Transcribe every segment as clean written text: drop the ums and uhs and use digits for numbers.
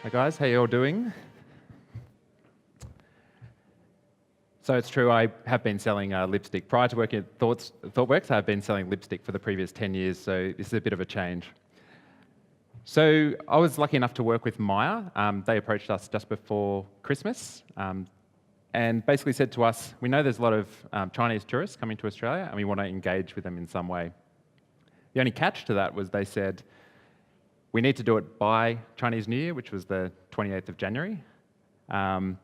Hi guys, how you all doing? So it's true, I have been selling lipstick. Prior to working at ThoughtWorks, I've been selling lipstick for the previous 10 years, so this is a bit of a change. So I was lucky enough to work with Myer. They approached us just before Christmas and basically said to us, we know there's a lot of Chinese tourists coming to Australia and we want to engage with them in some way. The only catch to that was they said, we need to do it by Chinese New Year, which was the 28th of January. And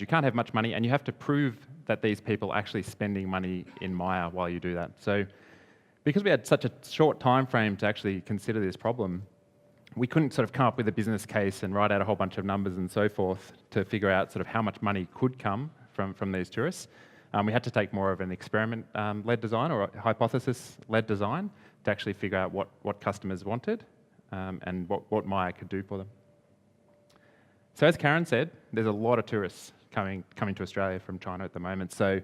you can't have much money, and you have to prove that these people are actually spending money in Myer while you do that. So because we had such a short time frame to actually consider this problem, we couldn't sort of come up with a business case and write out a whole bunch of numbers and so forth to figure out sort of how much money could come from these tourists. We had to take more of an experiment-led design or a hypothesis-led design to actually figure out what customers wanted and what Myer could do for them. So as Karen said, there's a lot of tourists coming to Australia from China at the moment. So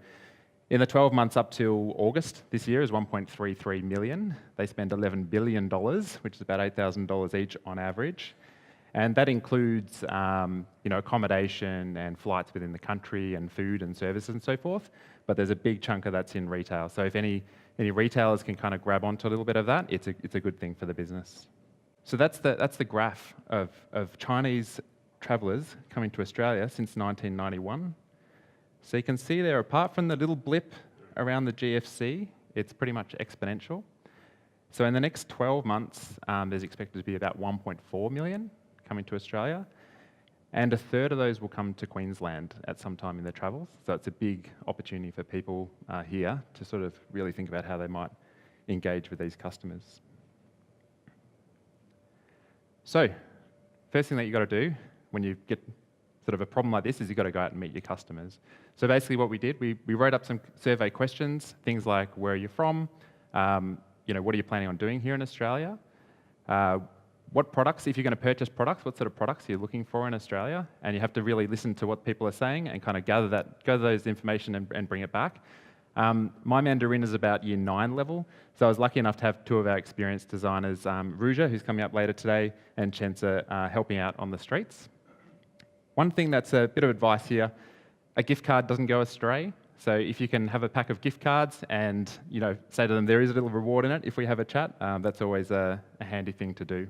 in the 12 months up till August this year is 1.33 million. They spend $11 billion, which is about $8,000 each on average. And that includes accommodation and flights within the country and food and services and so forth. But there's a big chunk of that's in retail. So if any retailers can kind of grab onto a little bit of that, it's a good thing for the business. So that's the graph of Chinese travellers coming to Australia since 1991. So you can see there, apart from the little blip around the GFC, it's pretty much exponential. So in the next 12 months, there's expected to be about 1.4 million coming to Australia, and a third of those will come to Queensland at some time in their travels. So it's a big opportunity for people here to sort of really think about how they might engage with these customers. So, first thing that you've got to do when you get sort of a problem like this is you've got to go out and meet your customers. So basically what we did, we wrote up some survey questions, things like where are you from, what are you planning on doing here in Australia, what products, if you're going to purchase products, what sort of products are you looking for in Australia, and you have to really listen to what people are saying and kind of gather those information and bring it back. My Mandarin is about year 9 level, so I was lucky enough to have 2 of our experienced designers, Ruja, who's coming up later today, and Chensa helping out on the streets. One thing that's a bit of advice here, a gift card doesn't go astray, so if you can have a pack of gift cards and say to them there is a little reward in it if we have a chat, that's always a handy thing to do.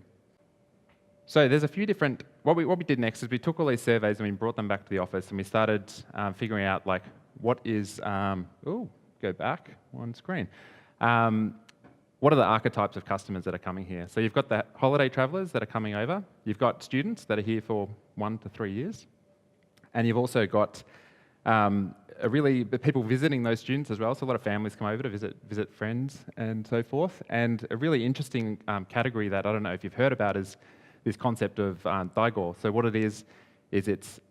So there's a few different, what we did next is we took all these surveys and we brought them back to the office and we started figuring out like what is, go back one screen. What are the archetypes of customers that are coming here? So you've got the holiday travellers that are coming over, you've got students that are here for 1 to 3 years, and you've also got people visiting those students as well, so a lot of families come over to visit friends and so forth. And a really interesting category that I don't know if you've heard about is this concept of Daigou. So what it is it's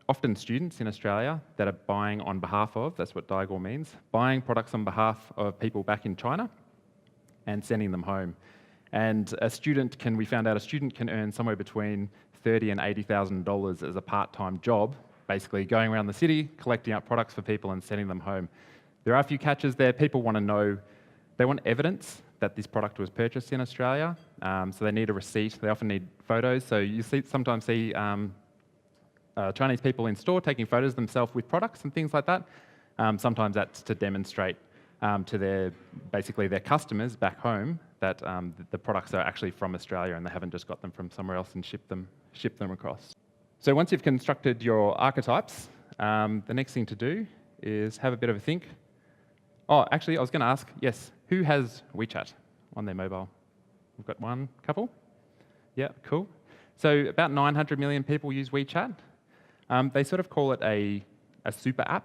often students in Australia that are buying on behalf of, that's what Daigou means, buying products on behalf of people back in China and sending them home. And we found out a student can earn somewhere between $30,000 and $80,000 as a part-time job, basically going around the city, collecting up products for people and sending them home. There are a few catches there. People want to know, they want evidence that this product was purchased in Australia, so they need a receipt. They often need photos. So you sometimes see Chinese people in store taking photos themselves with products and things like that. Sometimes that's to demonstrate to their customers back home that the products are actually from Australia and they haven't just got them from somewhere else and shipped them across. So once you've constructed your archetypes, the next thing to do is have a bit of a think. Oh, actually, I was going to ask, yes, who has WeChat on their mobile? We've got one couple. Yeah, cool. So about 900 million people use WeChat. They sort of call it a super app.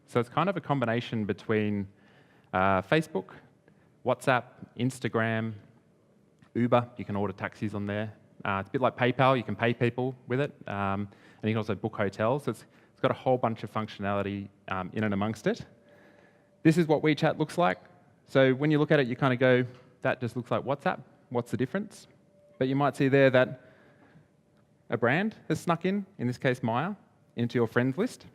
So it's kind of a combination between Facebook, WhatsApp, Instagram, Uber. You can order taxis on there. It's a bit like PayPal. You can pay people with it. And you can also book hotels. So it's got a whole bunch of functionality in and amongst it. This is what WeChat looks like. So when you look at it, you kind of go, that just looks like WhatsApp. What's the difference? But you might see there that a brand has snuck in this case Myer, into your friends list.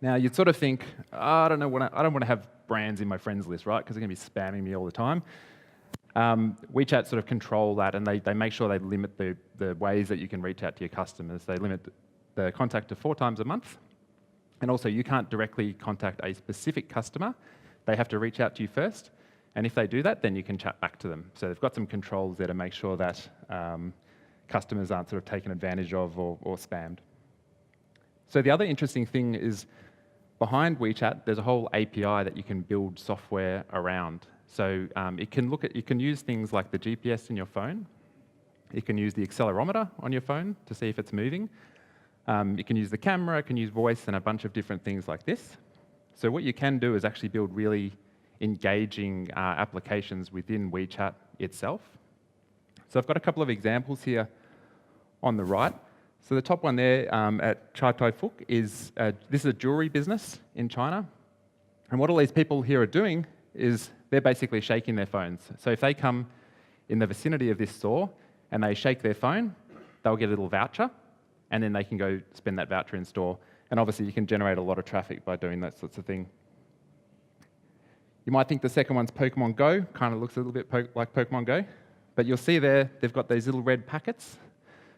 Now you'd sort of think, I don't want to have brands in my friends list, right? Because they're going to be spamming me all the time. WeChat sort of control that, and they make sure they limit the ways that you can reach out to your customers. They limit the contact to 4 times a month. And also, you can't directly contact a specific customer. They have to reach out to you first. And if they do that, then you can chat back to them. So they've got some controls there to make sure that customers aren't sort of taken advantage of or spammed. So the other interesting thing is behind WeChat, there's a whole API that you can build software around. So it can use things like the GPS in your phone. It can use the accelerometer on your phone to see if it's moving. It can use the camera, it can use voice, and a bunch of different things like this. So what you can do is actually build really engaging applications within WeChat itself. So I've got a couple of examples here on the right. So the top one there at Chai Tai Fook is, this is a jewelry business in China. And what all these people here are doing is they're basically shaking their phones. So if they come in the vicinity of this store and they shake their phone, they'll get a little voucher, and then they can go spend that voucher in store. And obviously you can generate a lot of traffic by doing that sorts of thing. You might think the second one's Pokemon Go, kind of looks a little bit like Pokemon Go, but you'll see there they've got these little red packets.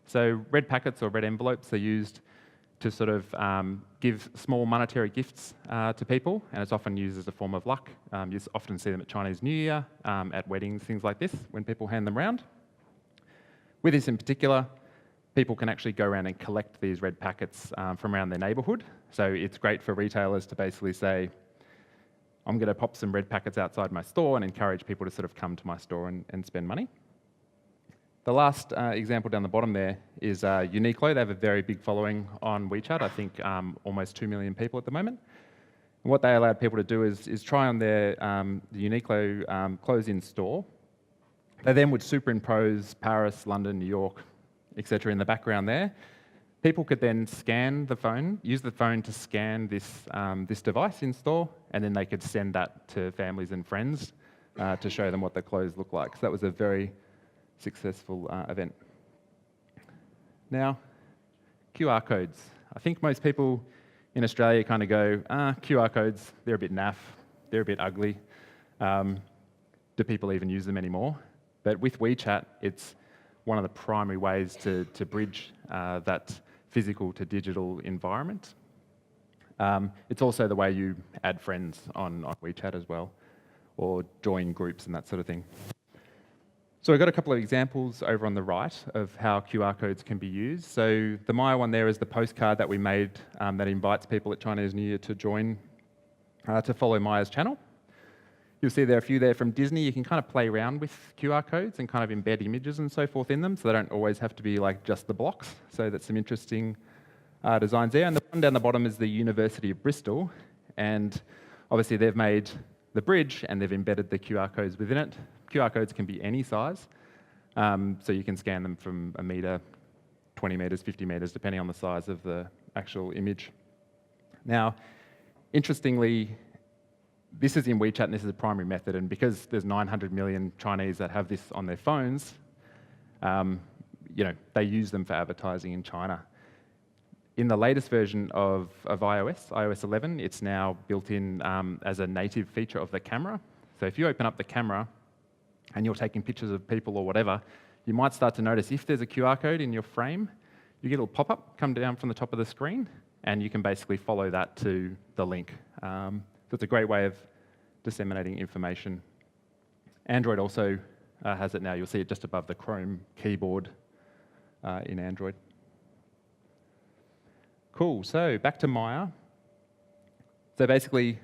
So red packets or red envelopes are used to sort of give small monetary gifts to people, and it's often used as a form of luck. You often see them at Chinese New Year, at weddings, things like this, when people hand them around. With this in particular, people can actually go around and collect these red packets from around their neighbourhood. So it's great for retailers to basically say, I'm going to pop some red packets outside my store and encourage people to sort of come to my store and spend money. The last example down the bottom there is Uniqlo. They have a very big following on WeChat, I think almost 2 million people at the moment. And what they allowed people to do is try on their the Uniqlo clothes in store. They then would superimpose Paris, London, New York, etc. in the background there. People could then scan the phone, use the phone to scan this device in store, and then they could send that to families and friends to show them what the clothes look like. So that was a very successful event. Now, QR codes. I think most people in Australia kind of go, QR codes, they're a bit naff, they're a bit ugly. Do people even use them anymore? But with WeChat, it's one of the primary ways to bridge that physical to digital environment. It's also the way you add friends on WeChat as well, or join groups and that sort of thing. So I've got a couple of examples over on the right of how QR codes can be used. So the Myer one there is the postcard that we made that invites people at Chinese New Year to join, to follow Myer's channel. You'll see there are a few there from Disney. You can kind of play around with QR codes and kind of embed images and so forth in them, so they don't always have to be like just the blocks. So that's some interesting designs there. And the one down the bottom is the University of Bristol. And obviously they've made the bridge and they've embedded the QR codes within it. QR codes can be any size. So you can scan them from 1 metre, 20 metres, 50 metres, depending on the size of the actual image. Now, interestingly, this is in WeChat and this is a primary method, and because there's 900 million Chinese that have this on their phones, they use them for advertising in China. In the latest version of iOS, iOS 11, it's now built in as a native feature of the camera. So if you open up the camera and you're taking pictures of people or whatever, you might start to notice if there's a QR code in your frame, you get a little pop-up come down from the top of the screen, and you can basically follow that to the link. So it's a great way of disseminating information. Android also has it now. You'll see it just above the Chrome keyboard in Android. Cool, so back to Myer. So basically,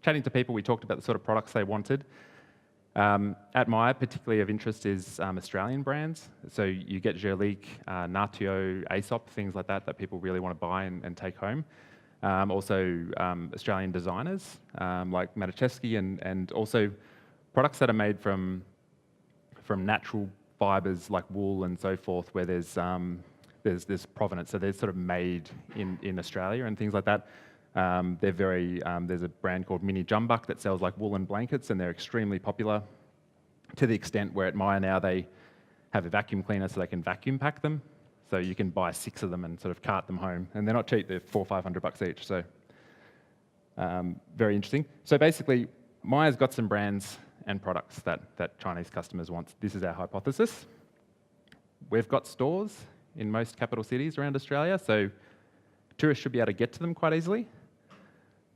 chatting to people, we talked about the sort of products they wanted. At Myer, particularly of interest is Australian brands. So you get Jurlique, Natio, Aesop, things like that people really want to buy and take home. Also Australian designers like Matuszewski, and also products that are made from natural fibres like wool and so forth, where there's provenance. So they're sort of made in Australia and things like that. There's a brand called Mini Jumbuck that sells like woolen blankets, and they're extremely popular to the extent where at Myer now they have a vacuum cleaner so they can vacuum pack them. So you can buy 6 of them and sort of cart them home. And they're not cheap, they're $400 or $500 each. So very interesting. So basically, Myer's got some brands and products that Chinese customers want. This is our hypothesis. We've got stores in most capital cities around Australia, so tourists should be able to get to them quite easily.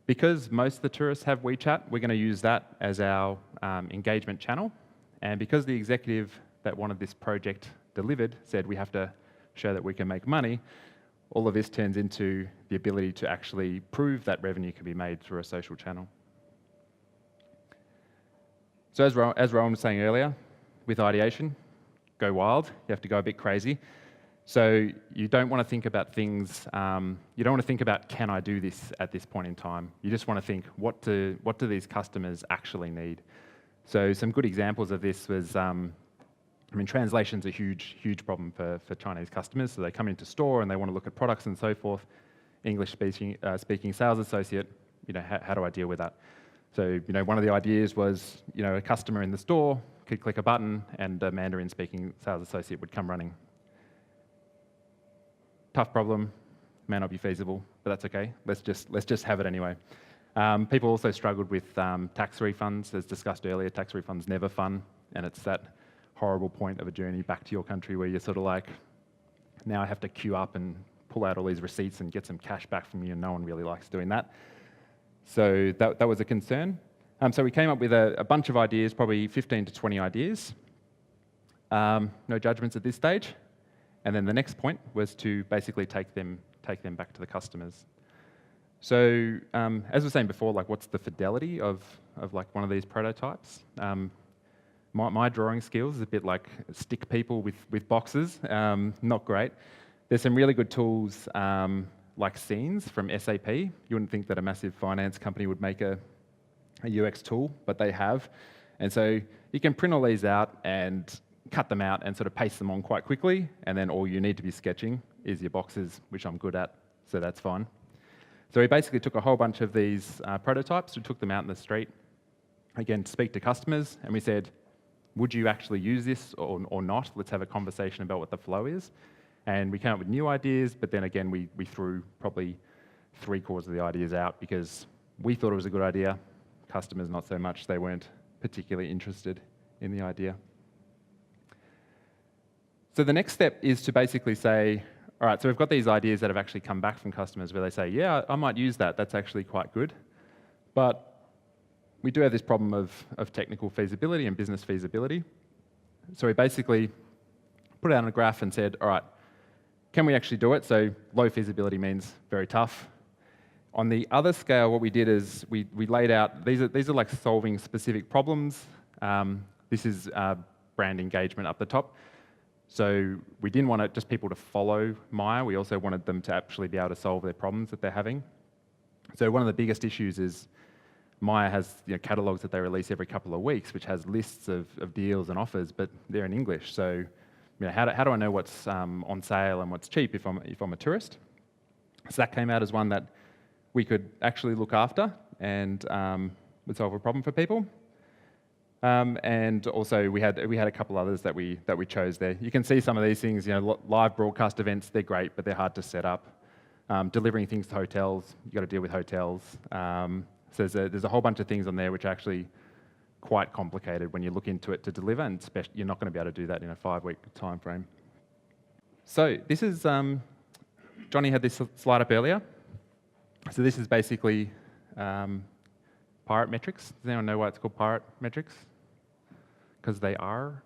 Because most of the tourists have WeChat, we're going to use that as our engagement channel. And because the executive that wanted this project delivered said we have to show that we can make money, all of this turns into the ability to actually prove that revenue can be made through a social channel. So as Rowan was saying earlier, with ideation, go wild. You have to go a bit crazy. So you don't want to think about things, you don't want to think about, can I do this at this point in time? You just want to think, what do these customers actually need? So some good examples of this was, translation's a huge problem for Chinese customers. So they come into store and they want to look at products and so forth. English speaking sales associate, how do I deal with that? So, one of the ideas was, a customer in the store could click a button and a Mandarin speaking sales associate would come running. Tough problem, may not be feasible, but that's okay. Let's just have it anyway. People also struggled with tax refunds. As discussed earlier, tax refunds never fun, and it's that horrible point of a journey back to your country where you're sort of like, now I have to queue up and pull out all these receipts and get some cash back from you, and no one really likes doing that. So that was a concern. So we came up with a bunch of ideas, probably 15 to 20 ideas. No judgments at this stage. And then the next point was to basically take them back to the customers. So as I was saying before, what's the fidelity of one of these prototypes? My drawing skills is a bit like stick people with boxes, not great. There's some really good tools like Scenes from SAP. You wouldn't think that a massive finance company would make a UX tool, but they have. And so you can print all these out and cut them out and sort of paste them on quite quickly, and then all you need to be sketching is your boxes, which I'm good at, so that's fine. So we basically took a whole bunch of these prototypes, we took them out in the street, again, to speak to customers, and we said, would you actually use this or not? Let's have a conversation about what the flow is. And we came up with new ideas, but then again, we threw probably 3/4 of the ideas out because we thought it was a good idea, customers not so much, they weren't particularly interested in the idea. So the next step is to basically say, all right, so we've got these ideas that have actually come back from customers where they say, yeah, I might use that, that's actually quite good. But we do have this problem of technical feasibility and business feasibility. So we basically put it out on a graph and said, all right, can we actually do it? So low feasibility means very tough. On the other scale, what we did is we laid out, these are like solving specific problems. This is brand engagement up the top. So we didn't want just people to follow Myer, we also wanted them to actually be able to solve their problems that they're having. So one of the biggest issues is Myer has catalogues that they release every couple of weeks, which has lists of deals and offers, but they're in English. So how do I know what's on sale and what's cheap if I'm a tourist? So that came out as one that we could actually look after and would solve a problem for people. And also we had a couple others that we chose there. You can see some of these things. Live broadcast events, they're great, but they're hard to set up. Delivering things to hotels, you got to deal with hotels. So there's a whole bunch of things on there which are actually quite complicated when you look into it to deliver, and you're not going to be able to do that in a 5-week time frame. So this is Johnny had this slide up earlier. So this is basically pirate metrics. Does anyone know why it's called pirate metrics? Because they are.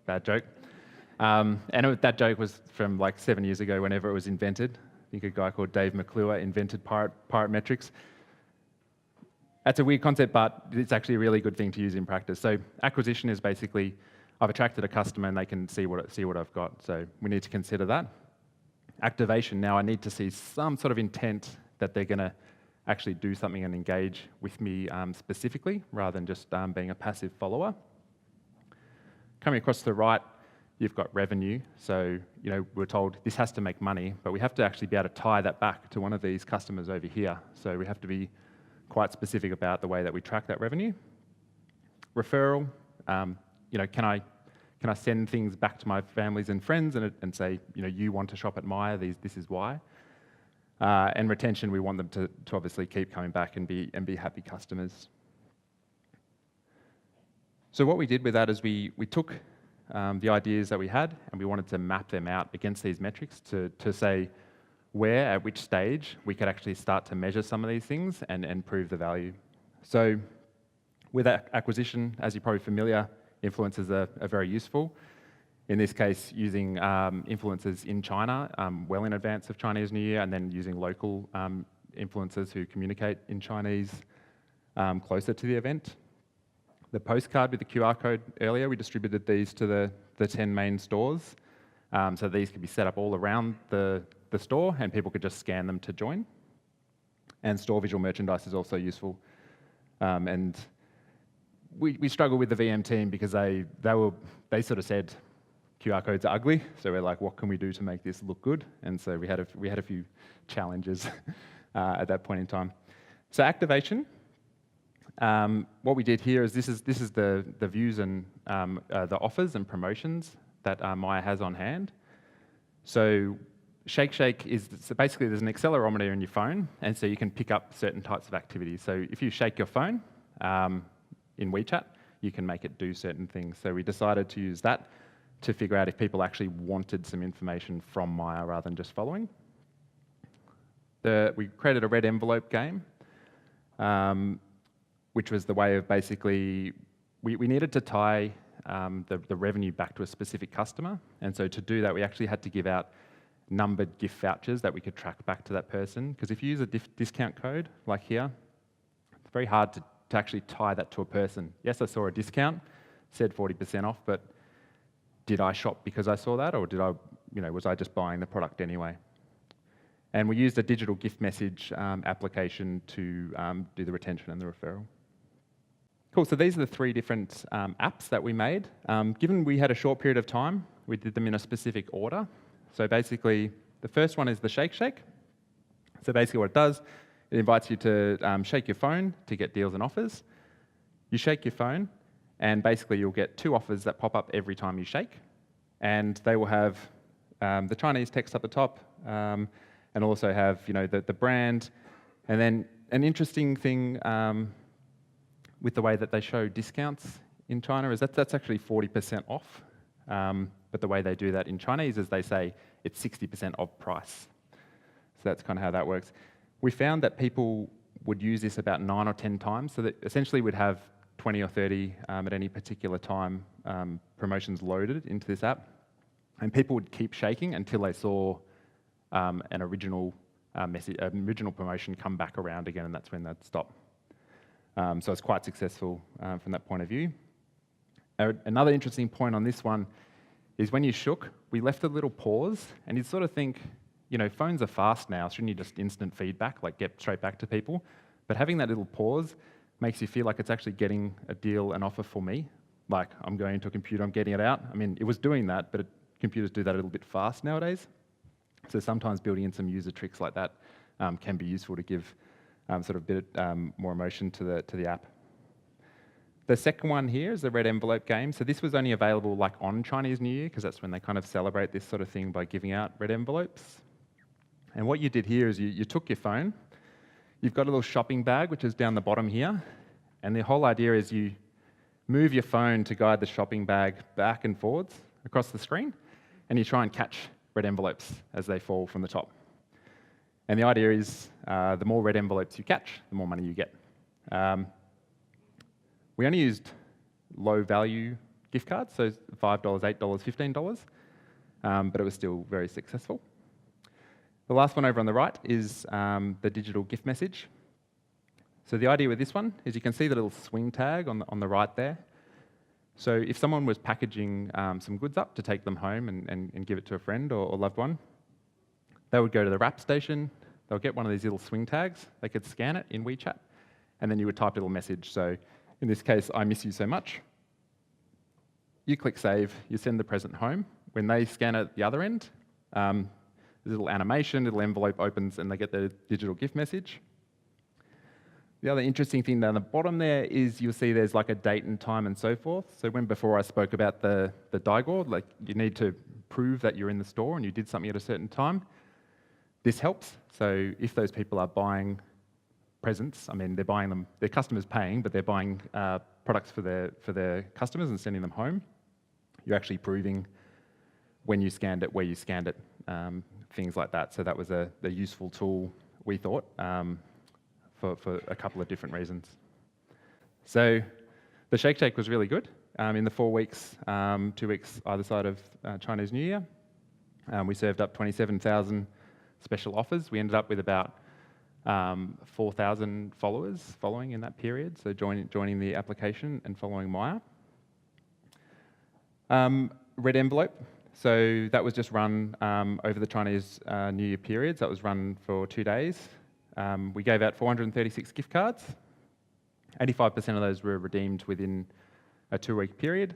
Bad joke. That joke was from like 7 years ago, whenever it was invented. I think a guy called Dave McClure invented pirate metrics. That's a weird concept, but it's actually a really good thing to use in practice. So acquisition is basically, I've attracted a customer and they can see what I've got. So we need to consider that. Activation, now I need to see some sort of intent that they're going to actually do something and engage with me specifically, rather than just being a passive follower. Coming across to the right, you've got revenue. So, we're told this has to make money, but we have to actually be able to tie that back to one of these customers over here. So we have to be quite specific about the way that we track that revenue. Referral, can I send things back to my families and friends and say, you want to shop at Myer, this is why. And retention, we want them to obviously keep coming back and be happy customers. So what we did with that is we took the ideas that we had and we wanted to map them out against these metrics to say where, at which stage, we could actually start to measure some of these things and prove the value. So with acquisition, as you're probably familiar, influencers are very useful. In this case, using influencers in China well in advance of Chinese New Year, and then using local influencers who communicate in Chinese closer to the event. The postcard with the QR code earlier, we distributed these to the 10 main stores. So these could be set up all around the store and people could just scan them to join. And store visual merchandise is also useful. And we struggle with the VM team because they sort of said QR codes are ugly. So we're like, what can we do to make this look good? And so we had a few challenges at that point in time. So activation. What we did here is this is the views and the offers and promotions that Myer has on hand. So Shake is basically there's an accelerometer in your phone, and so you can pick up certain types of activities. So if you shake your phone in WeChat, you can make it do certain things. So we decided to use that to figure out if people actually wanted some information from Myer rather than just following. We created a red envelope game, which was the way of basically, we needed to tie the revenue back to a specific customer. And so to do that, we actually had to give out numbered gift vouchers that we could track back to that person. Because if you use a discount code, like here, it's very hard to actually tie that to a person. Yes, I saw a discount, said 40% off, but did I shop because I saw that, or was I just buying the product anyway? And we used a digital gift message application to do the retention and the referral. Cool, so these are the 3 different apps that we made. Given we had a short period of time, we did them in a specific order. So basically, the first one is the Shake. So basically what it does, it invites you to shake your phone to get deals and offers. You shake your phone, and basically you'll get 2 offers that pop up every time you shake. And they will have the Chinese text up the top, and also have the brand. And then an interesting thing with the way that they show discounts in China is that's actually 40% off. But the way they do that in Chinese is they say it's 60% off price. So that's kind of how that works. We found that people would use this about 9 or 10 times, so that essentially we'd have 20 or 30 at any particular time promotions loaded into this app. And people would keep shaking until they saw an original promotion come back around again, and that's when they'd stop. So it's quite successful from that point of view. Another interesting point on this one is when you shook, we left a little pause, and you'd sort of think, phones are fast now, shouldn't you just instant feedback, like get straight back to people? But having that little pause makes you feel like it's actually getting a deal, an offer for me. Like I'm going to a computer, I'm getting it out. I mean, it was doing that, but computers do that a little bit fast nowadays. So sometimes building in some user tricks like that can be useful to give sort of a bit more emotion to the app. The second one here is the red envelope game. So this was only available like on Chinese New Year, because that's when they kind of celebrate this sort of thing by giving out red envelopes. And what you did here is you took your phone, you've got a little shopping bag, which is down the bottom here. And the whole idea is you move your phone to guide the shopping bag back and forwards across the screen, and you try and catch red envelopes as they fall from the top. And the idea is the more red envelopes you catch, the more money you get. We only used low value gift cards, so $5, $8, $15, but it was still very successful. The last one over on the right is the digital gift message. So the idea with this one is you can see the little swing tag on the right there. So if someone was packaging some goods up to take them home and give it to a friend or loved one, they would go to the wrap station, they'll get one of these little swing tags, they could scan it in WeChat, and then you would type a little message. So in this case, I miss you so much. You click save, you send the present home. When they scan it at the other end, there's a little animation, little envelope opens, and they get the digital gift message. The other interesting thing down the bottom there is you'll see there's like a date and time and so forth. So when before I spoke about the Daigor, like you need to prove that you're in the store and you did something at a certain time, this helps. So if those people are buying presents, I mean, they're buying them, their customers paying, but they're buying products for their customers and sending them home. You're actually proving when you scanned it, where you scanned it, things like that. So that was a useful tool, we thought, for a couple of different reasons. So the Shake was really good. In the 4 weeks, 2 weeks either side of Chinese New Year, we served up 27,000 special offers. We ended up with about 4,000 followers following in that period, so joining the application and following Myer. Red envelope, so that was just run over the Chinese New Year period, so that was run for 2 days. We gave out 436 gift cards. 85% of those were redeemed within a 2-week period,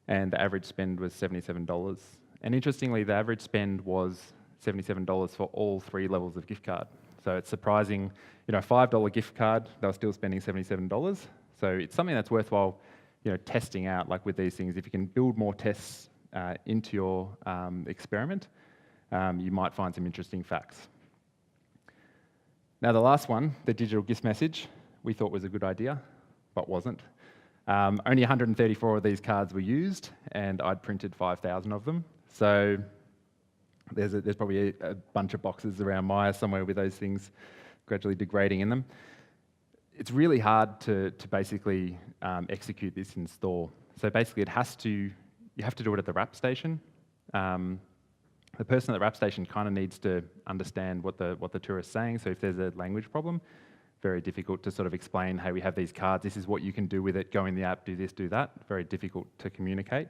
and the average spend was $77. And interestingly, the average spend was $77 for all 3 levels of gift card. So it's surprising, a $5 gift card, they were still spending $77. So it's something that's worthwhile, testing out, like with these things. If you can build more tests into your experiment, you might find some interesting facts. Now the last one, the digital gift message, we thought was a good idea, but wasn't. Only 134 of these cards were used, and I'd printed 5,000 of them. So there's probably a bunch of boxes around Myer somewhere with those things gradually degrading in them. It's really hard to basically execute this in store. So basically you have to do it at the wrap station. The person at the wrap station kind of needs to understand what the tourist's saying. So if there's a language problem, very difficult to sort of explain, hey, we have these cards, this is what you can do with it, go in the app, do this, do that. Very difficult to communicate.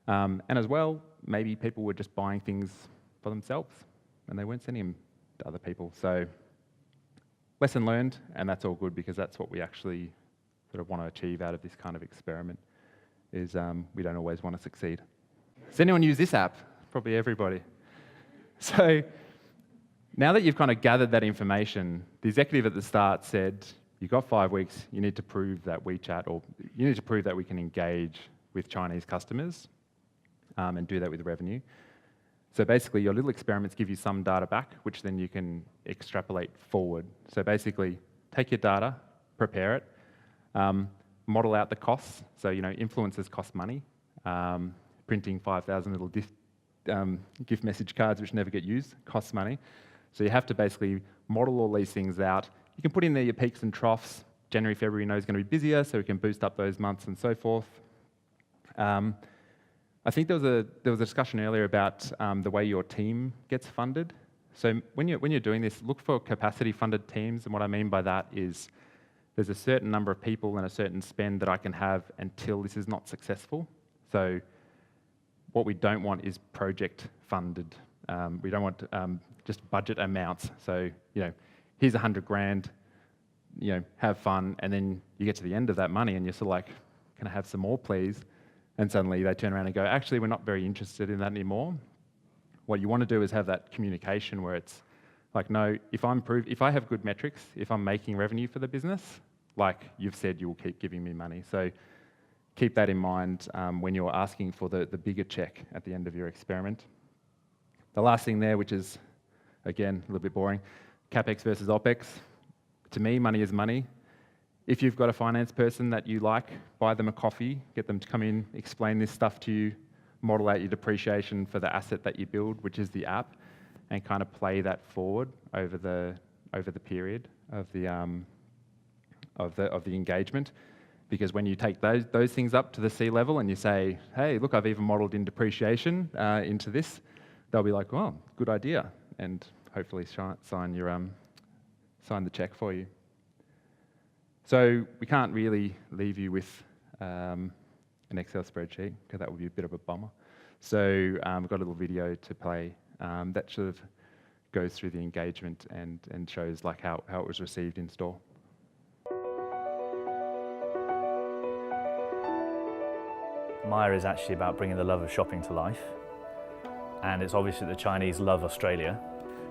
And as well, maybe people were just buying things for themselves and they weren't sending them to other people. So lesson learned, and that's all good because that's what we actually sort of want to achieve out of this kind of experiment, is we don't always want to succeed. Does anyone use this app? Probably everybody. So now that you've kind of gathered that information, the executive at the start said, you've got 5 weeks, you need to prove that WeChat, or you need to prove that we can engage with Chinese customers and do that with revenue. So basically your little experiments give you some data back, which then you can extrapolate forward. So basically take your data, prepare it, model out the costs. So, influencers cost money. Printing 5,000 little gift message cards which never get used costs money. So you have to basically model all these things out. You can put in there your peaks and troughs. January, February, is going to be busier, so we can boost up those months and so forth. I think there was a discussion earlier about the way your team gets funded. So when you're doing this, look for capacity-funded teams, and what I mean by that is there's a certain number of people and a certain spend that I can have until this is not successful. So what we don't want is project-funded. We don't want just budget amounts. So here's 100 grand. Have fun, and then you get to the end of that money, and you're sort of like, "Can I have some more, please?" And suddenly they turn around and go, "Actually, we're not very interested in that anymore." What you want to do is have that communication where it's like, "No, if I have good metrics, if I'm making revenue for the business, like you've said, you will keep giving me money." So keep that in mind when you're asking for the bigger check at the end of your experiment. The last thing there, which is, again, a little bit boring, CapEx versus OpEx. To me, money is money. If you've got a finance person that you like, buy them a coffee, get them to come in, explain this stuff to you, model out your depreciation for the asset that you build, which is the app, and kind of play that forward over the period of the engagement. Because when you take those things up to the C level and you say, "Hey, look, I've even modeled in depreciation into this," they'll be like, "Oh, good idea," and hopefully sign the check for you. So we can't really leave you with an Excel spreadsheet because that would be a bit of a bummer. So we've got a little video to play that sort of goes through the engagement and shows like how it was received in store. Myer is actually about bringing the love of shopping to life, and it's obvious that the Chinese love Australia,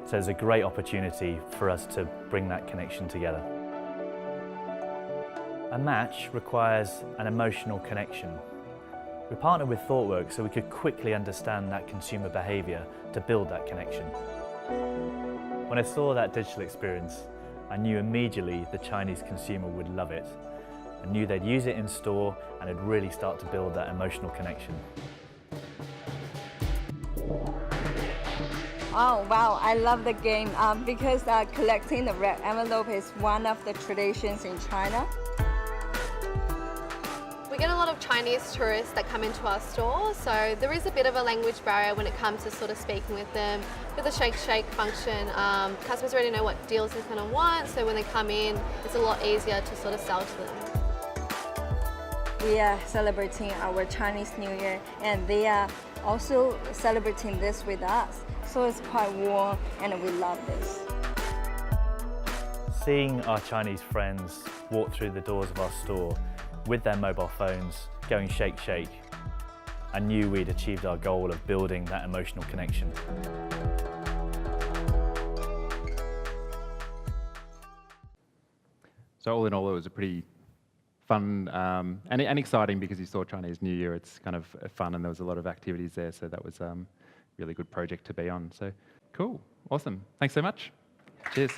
so there's a great opportunity for us to bring that connection together. A match requires an emotional connection. We partnered with ThoughtWorks so we could quickly understand that consumer behaviour to build that connection. When I saw that digital experience, I knew immediately the Chinese consumer would love it. and knew they'd use it in store and it'd really start to build that emotional connection. Oh wow, I love the game because collecting the red envelope is one of the traditions in China. We get a lot of Chinese tourists that come into our store, so there is a bit of a language barrier when it comes to sort of speaking with them. With the shake function, customers already know what deals they're going to want, so when they come in, it's a lot easier to sort of sell to them. We are celebrating our Chinese New Year and they are also celebrating this with us. So it's quite warm and we love this. Seeing our Chinese friends walk through the doors of our store with their mobile phones, going shake, I knew we'd achieved our goal of building that emotional connection. So all in all, it was a pretty fun and exciting because you saw Chinese New Year. It's kind of fun and there was a lot of activities there, so that was a really good project to be on. So cool, awesome. Thanks so much. Cheers.